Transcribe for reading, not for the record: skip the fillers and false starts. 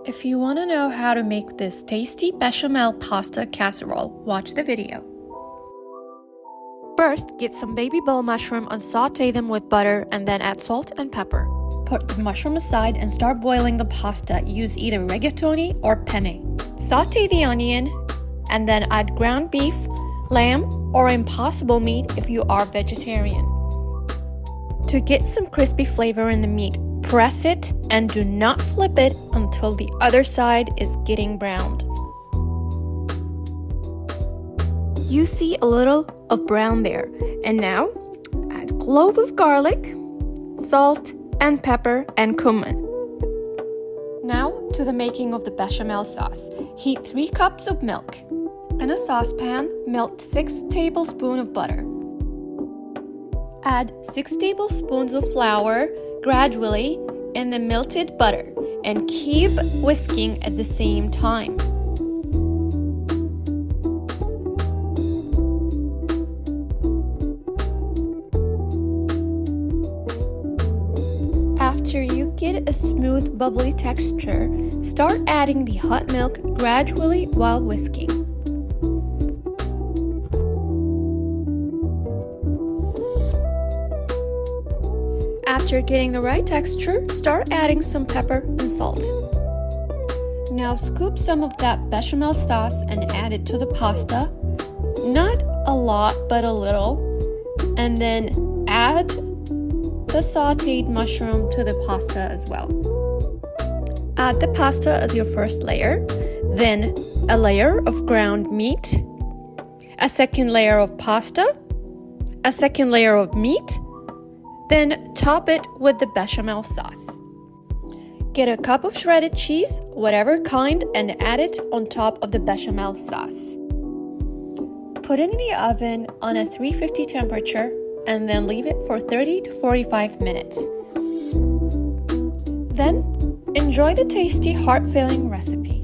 If you want to know how to make this tasty bechamel pasta casserole, watch the video. First, get some baby bell mushroom and saute them with butter and then add salt and pepper. Put the mushroom aside and start boiling the pasta. Use either rigatoni or penne. Saute the onion and then add ground beef, lamb, or impossible meat if you are vegetarian. To get some crispy flavor in the meat, press it and do not flip it until the other side is getting browned. You see a little of brown there, and now add a clove of garlic, salt and pepper and cumin. Now to the making of the bechamel sauce. Heat 3 cups of milk. In a saucepan, melt 6 tablespoons of butter. Add 6 tablespoons of flour gradually in the melted butter and keep whisking at the same time. After you get a smooth, bubbly texture, start adding the hot milk gradually while whisking. After getting the right texture, start adding some pepper and salt. Now scoop some of that bechamel sauce and add it to the pasta. Not a lot, but a little. And then add the sauteed mushroom to the pasta as well. Add the pasta as your first layer, then a layer of ground meat, a second layer of pasta, a second layer of meat, then top it with the bechamel sauce. Get a cup of shredded cheese, whatever kind, and add it on top of the bechamel sauce. Put it in the oven on a 350 temperature and then leave it for 30 to 45 minutes. Then enjoy the tasty, heart-filling recipe.